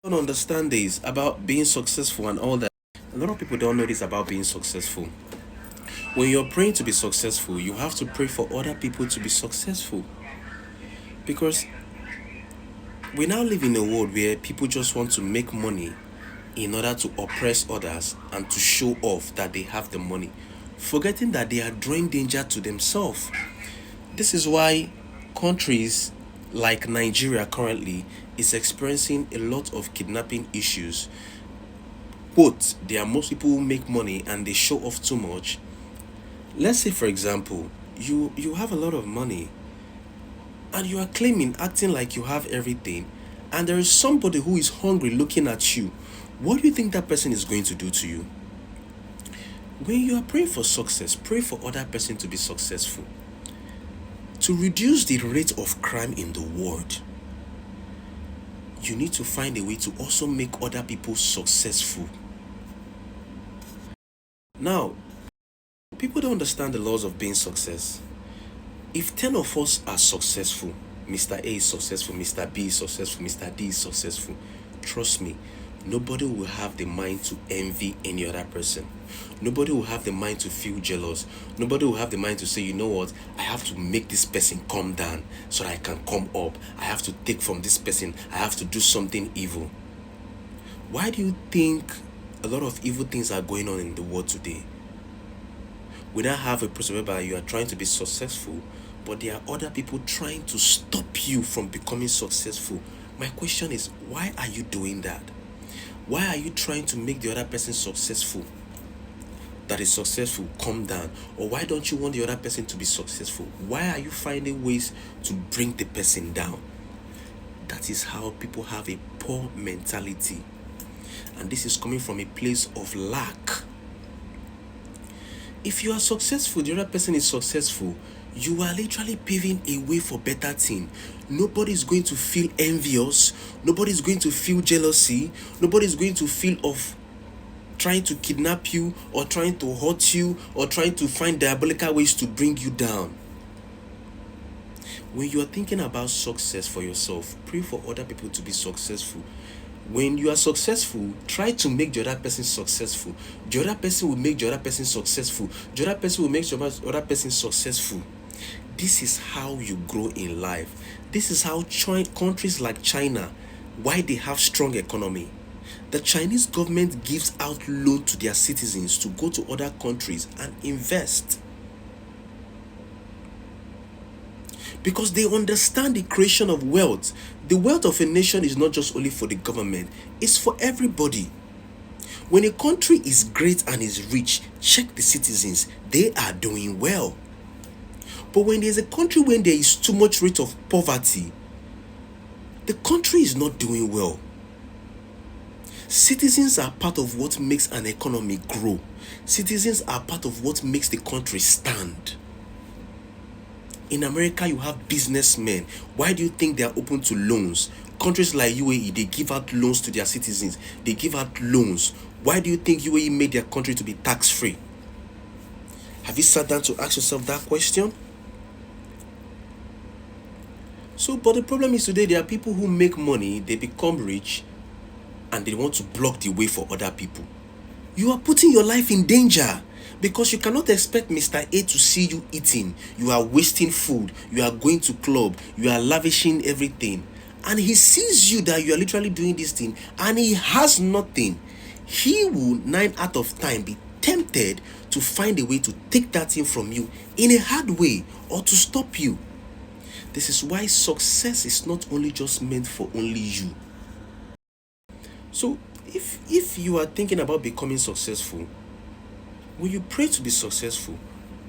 Don't understand this about being successful and all that. A lot of people don't know this about being successful. When you're praying to be successful, you have to pray for other people to be successful. Because we now live in a world where people just want to make money in order to oppress others and to show off that they have the money, forgetting that they are drawing danger to themselves. This is why countries like Nigeria currently is experiencing a lot of kidnapping issues. Quote, there are most people who make money and they show off too much. Let's say for example, you have a lot of money and you are claiming, acting like you have everything, and there is somebody who is hungry looking at you. What do you think that person is going to do to you? When you are praying for success, pray for other person to be successful. To reduce the rate of crime in the world, you need to find a way to also make other people successful. Now, people don't understand the laws of being success. If 10 of us are successful, Mr. A is successful, Mr. B is successful, Mr. D is successful, trust me, nobody will have the mind to envy any other person. Nobody will have the mind to feel jealous. Nobody will have the mind to say, you know what, I have to make this person come down so that I can come up. I have to take from this person. I have to do something evil. Why do you think a lot of evil things are going on in the world today? We now have a person whereby you are trying to be successful, but there are other people trying to stop you from becoming successful. My question is, why are you doing that? Why are you trying to make the other person successful? That is successful, come down. Or why don't you want the other person to be successful? Why are you finding ways to bring the person down? That is how people have a poor mentality. And this is coming from a place of lack. If you are successful, the other person is successful, you are literally paving a way for better thing. Nobody is going to feel envious. Nobody is going to feel jealousy. Nobody is going to feel of trying to kidnap you or trying to hurt you or trying to find diabolical ways to bring you down. When you are thinking about success for yourself, pray for other people to be successful. When you are successful, try to make the other person successful. The other person will make the other person successful. The other person will make the other person successful. This is how you grow in life. This is how countries like China, why they have strong economy. The Chinese government gives out loan to their citizens to go to other countries and invest. Because they understand the creation of wealth. The wealth of a nation is not just only for the government, it's for everybody. When a country is great and is rich, check the citizens, they are doing well. But when there's a country when there is too much rate of poverty, the country is not doing well. Citizens are part of what makes an economy grow. Citizens are part of what makes the country stand. In America, you have businessmen. Why do you think they are open to loans? Countries like UAE, they give out loans to their citizens. They give out loans. Why do you think UAE made their country to be tax-free? Have you sat down to ask yourself that question? So, but the problem is today, there are people who make money, they become rich, and they want to block the way for other people. You are putting your life in danger. Because you cannot expect Mr. A to see you eating. You are wasting food. You are going to club. You are lavishing everything. And he sees you that you are literally doing this thing and he has nothing. He will 9 out of 10 be tempted to find a way to take that thing from you in a hard way or to stop you. This is why success is not only just meant for only you. So if you are thinking about becoming successful, when you pray to be successful,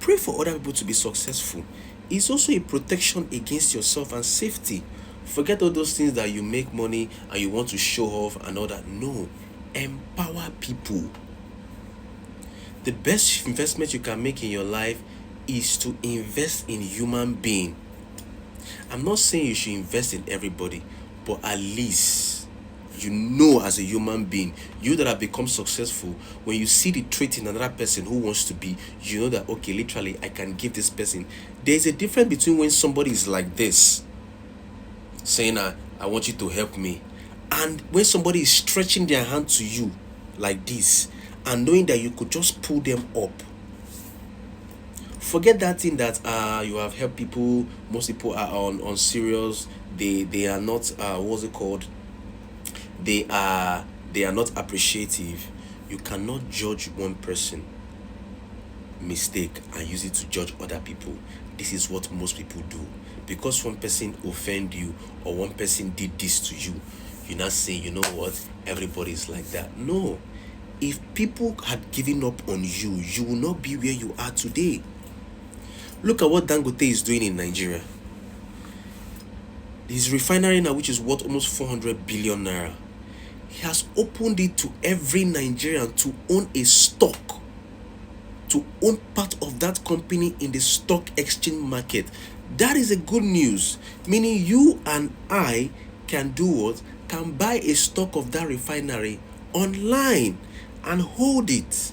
pray for other people to be successful. It's also a protection against yourself and safety. Forget all those things that you make money and you want to show off and all that. No, empower people. The best investment you can make in your life is to invest in human being. I'm not saying you should invest in everybody, but at least you know, as a human being, you that have become successful, when you see the trait in another person who wants to be, you know that, okay, literally, I can give this person. There's a difference between when somebody is like this, saying, I want you to help me, And when somebody is stretching their hand to you like this, and knowing that you could just pull them up, forget that thing that you have helped people. Most people are on serious. They are not what's it called? They are not appreciative. You cannot judge one person mistake and use it to judge other people. This is what most people do. Because one person offend you or one person did this to you, you not say, you know what, everybody is like that. No. If people had given up on you, you will not be where you are today. Look at what Dangote is doing in Nigeria. His refinery now, which is worth almost 400 billion naira, he has opened it to every Nigerian to own a stock, to own part of that company in the stock exchange market. That is a good news, meaning you and I can do what? Can buy a stock of that refinery online and hold it.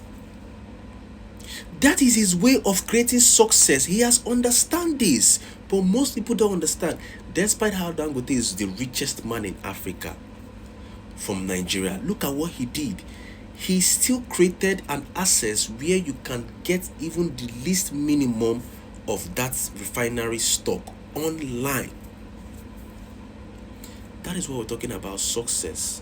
That is his way of creating success. He has understand this, but most people don't understand. Despite how Dangote is the richest man in Africa from Nigeria, look at what he did. He still created an access where you can get even the least minimum of that refinery stock online. That is what we're talking about, success.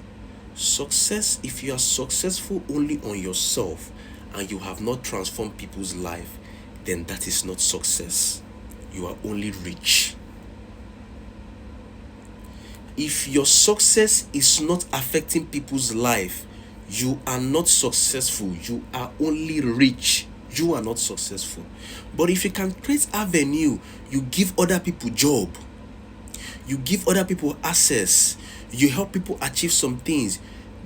Success, if you are successful only on yourself and you have not transformed people's life, then that is not success. You are only rich. If your success is not affecting people's life, you are not successful. You are only rich. You are not successful. But if you can create avenue, you give other people job, you give other people access, you help people achieve some things,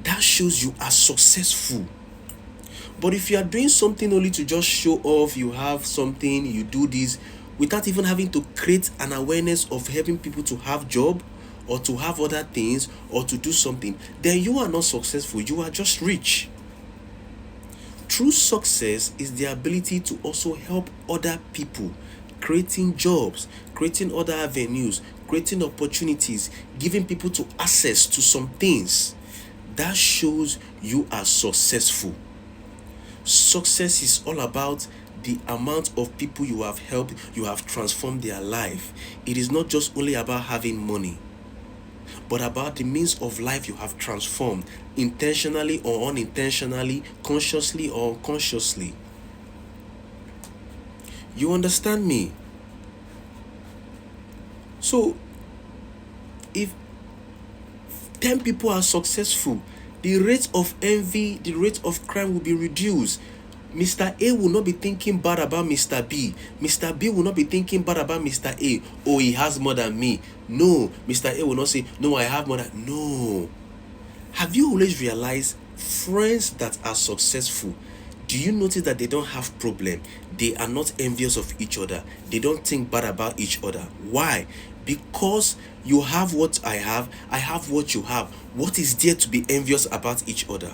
that shows you are successful. But if you are doing something only to just show off, you have something, you do this, without even having to create an awareness of helping people to have job, or to have other things, or to do something, then you are not successful. You are just rich. True success is the ability to also help other people, creating jobs, creating other avenues, creating opportunities, giving people to access to some things. That shows you are successful. Success is all about the amount of people you have helped, you have transformed their life. It is not just only about having money, but about the means of life you have transformed, intentionally or unintentionally, consciously or unconsciously. You understand me? So, if 10 people are successful, the rate of envy, the rate of crime will be reduced. Mr. A will not be thinking bad about Mr. B. Mr. B will not be thinking bad about Mr. A. Oh, he has more than me. No, Mr. A will not say, no, I have more than... No. Have you always realized friends that are successful, do you notice that they don't have problem? They are not envious of each other. They don't think bad about each other. Why? Because you have what I have what you have. What is there to be envious about each other?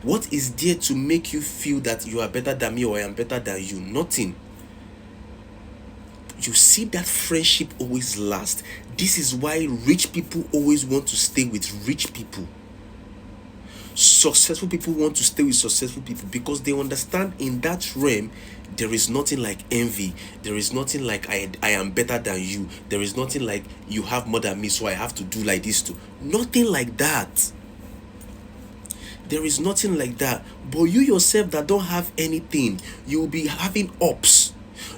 What is there to make you feel that you are better than me or I am better than you? Nothing. You see that friendship always lasts. This is why rich people always want to stay with rich people. Successful people want to stay with successful people because they understand in that realm there is nothing like envy. There is nothing like I am better than you. There is nothing like you have more than me, so I have to do like this too. Nothing like that. There is nothing like that. But you yourself that don't have anything, you will be having ups.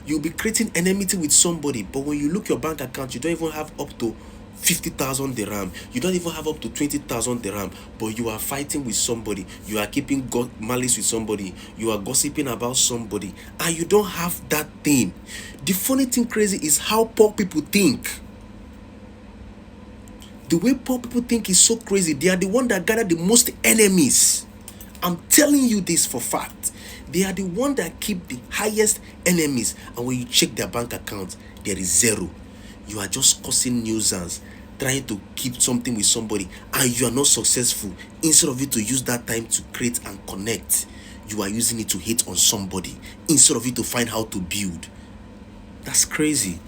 You'll be creating enmity with somebody. But when you look your bank account, you don't even have up to 50,000 dirham. You don't even have up to 20,000 dirham. But you are fighting with somebody. You are keeping malice with somebody. You are gossiping about somebody. And you don't have that thing. The funny thing crazy is how poor people think. The way poor people think is so crazy. They are the one that gather the most enemies. I'm telling you this for fact. They are the one that keep the highest enemies. And when you check their bank account, there is zero. You are just causing nuisance, trying to keep something with somebody, and you are not successful. Instead of you to use that time to create and connect, you are using it to hate on somebody. Instead of you to find how to build. That's crazy.